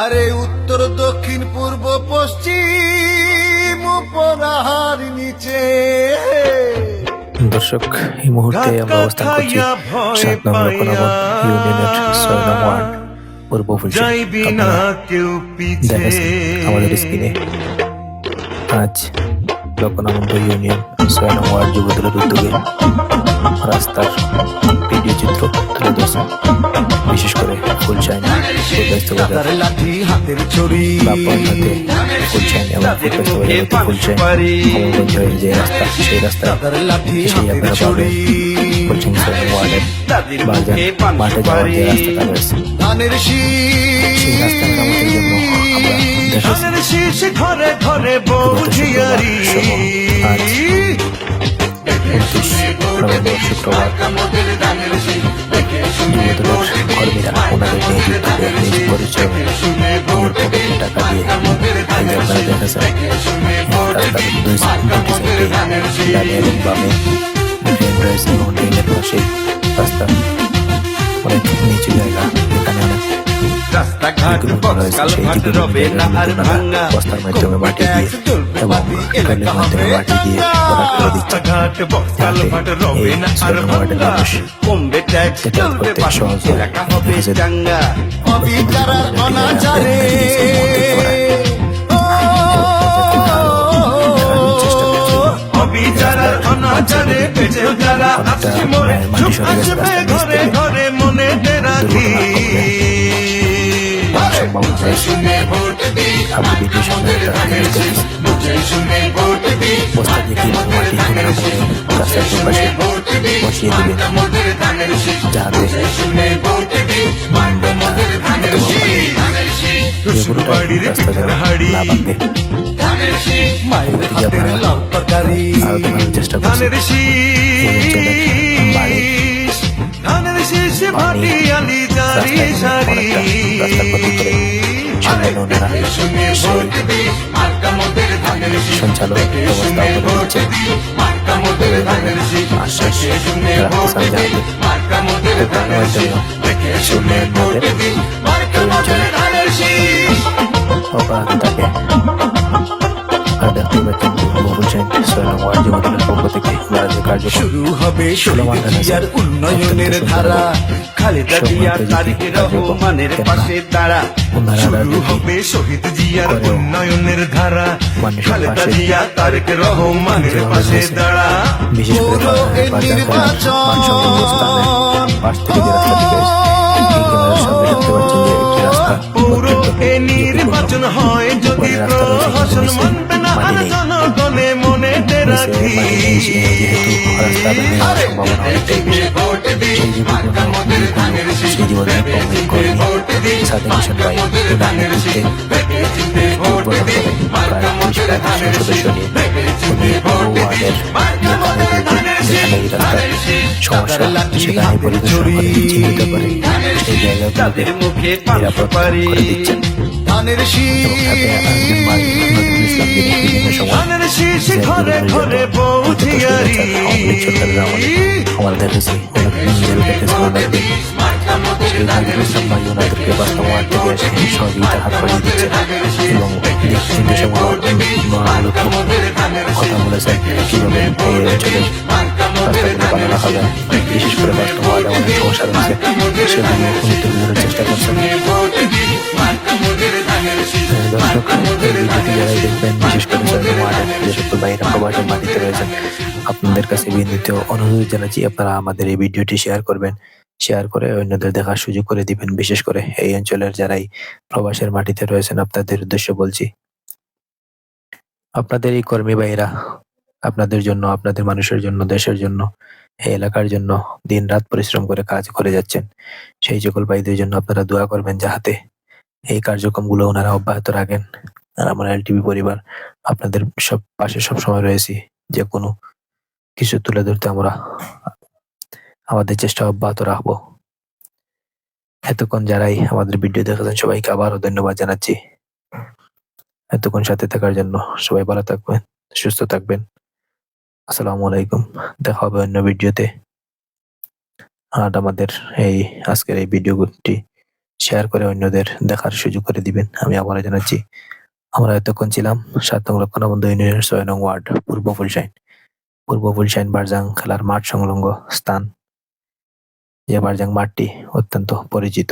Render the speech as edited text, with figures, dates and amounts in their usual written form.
আরে উত্তর দক্ষিণ পূর্ব পশ্চিম উপর আর নিচে। দর্শক, এই মুহূর্তে আমরা অবস্থান করছি 7 নং লক্ষ্ণনগর ইউনিয়নের 6 নং ওয়ার্ড পূর্ব ফুলশাই। আপনারা দেখেছেন আমাদের স্ক্রিনে আজ লক্ষ্ণনগর ইউনিয়ন 6 নং ওয়ার্ড যুবদলের উদ্যোগে রাস্তার ভিডিও চিত্র তুলে ধরছে। বিশেষ করে ফুলশাই হাতের ছড়ি ফুলশাই এবং ফুলশাই কমলগঞ্জ হয়ে যে রাস্তা, সেই রাস্তায় এসেই আপনারা পাবেন ফুলশাই 6 নং ওয়ার্ডের বাজার মাঠে যাওয়ার যে রাস্তাটা রয়েছে, সেই রাস্তা মেরামতের জন্য আমরা দেখেছি ঘরে ঘরে সহ আজ 29 নভেম্বর শুক্রবার যুবদলের কর্মীরা ওনাদের নিয়ে যুক্ত হয়ে নিজ পরিচয় নিজের পকেটে টাকা দিয়ে এই যে আপনারা দেখেছেন রাস্তার দুই সাইডে ডানে এবং বামে ড্রেন রয়েছে এবং ড্রেনের পাশে রাস্তা অনেক নিচু জায়গা, এখানে অনেক বস্তার মাধ্যমে মাটি দিয়ে এবং ট্রলির মাধ্যমে মাটি দিয়ে ভরাট করে দিচ্ছে, যাতে এই 6 নং ওয়ার্ডের মানুষ যাতায়াত করতে সহজ হয়। মাটি সরে গেছে বস্তা দিয়ে মাটি রাস্তার পাশে বসিয়ে দিবেন, যাতে রাস্তা যেন না ভাঙে। আরো দেখানোর চেষ্টা করছি বাড়ি পানি রাস্তার পথে করে সামনে ওনারা সঞ্চালক ব্যবস্থা করে দিচ্ছেন, আশ্বাস রাখতে চান যাতে উন্নয়ন মধ্যে অপরাধ থাকে। আর দেখতে পাচ্ছেন ফুলশাই 6 নং ওয়ার্ড যুবদলের পক্ষ থেকে শুরু হবে উন্নয়নের ধারা, খালেদা জিয়ার তারেক রহমানের পাশে দাঁড়া। শুরু হবে শহীদ জিয়ার উন্নয়নের ধারা, খালেদা জিয়া তারেক রহমানের পাশে দাঁড়া। পুরো নির্বাচন হয় যদি প্রহসন মানবে না আর জনগণে মনে রাখি। সমস্যা সেখানে পরিদর্শন করে চিহ্নিত করে সেই জায়গাগুলোতে নিরাপদ করে দিচ্ছেন। আমরা দেখেছি ওনাদেরকে বাস্তব ওয়ার্ড থেকে এসে সহযোগিতার হাত বাড়িয়ে দিচ্ছে এবং কথা বলেছেন কিভাবে এই অঞ্চলের রাস্তাগুলো বানানো হবে। বিশেষ করে বাস্তব ওয়ার্ডে অনেক সমস্যা রয়েছে, সেগুলো উনি তুলে ধরার চেষ্টা করছেন। দর্শক, এই ভিডিওটি যারাই দেখবেন, বিশেষ করে 6 নং ওয়ার্ডের যে সকল ভাইয়েরা প্রবাসের মাটিতে রয়েছেন, আপনাদের কাছে বিনীত অনুরোধ জানাচ্ছি আপনারা আমাদের এই ভিডিওটি শেয়ার করবেন, শেয়ার করে অন্যদের দেখার সুযোগ করে দিবেন। বিশেষ করে এই অঞ্চলের যারাই প্রবাসের মাটিতে রয়েছেন, আপনাদের উদ্দেশ্য বলছি, আপনাদের এই কর্মী ভাইয়েরা আপনাদের জন্য, আপনাদের মানুষের জন্য, দেশের জন্য, এই এলাকার জন্য দিন রাত পরিশ্রম করে কাজ করে যাচ্ছেন। সেই সকল ভাইদের জন্য আপনারা দোয়া করবেন যাহাতে এই কার্যক্রমগুলো ওনারা অব্যাহত রাখেন। আর আমরা এলটিভি পরিবার আপনাদের সব পাশে সব সময় রয়েছি, যে কোনো কিছু তুলে ধরতে আমরা আমাদের চেষ্টা অব্যাহত রাখবো। এতক্ষণ যারাই আমাদের ভিডিও দেখেছেন সবাইকে আবারও ধন্যবাদ জানাচ্ছি। এতক্ষণ সাথে থাকার জন্য সবাই ভালো থাকবেন, সুস্থ থাকবেন। আসসালামু আলাইকুম, দেখা হবে অন্য ভিডিওতে। আর আমাদের এই আজকের এই ভিডিওটি শেয়ার করে অন্যদের দেখার সুযোগ করে দিবেন। আমি আবারও জানাচ্ছি, আমরা এতক্ষণ ছিলাম ৭ নং লক্ষণবন্ধ ইউনিয়নের ৬ নং ওয়ার্ড পূর্ব ফুলশাইন। পূর্ব ফুলশাইন বারজাং খেলার মাঠ সংলগ্ন স্থান। যে বারজাং মাঠটি অত্যন্ত পরিচিত।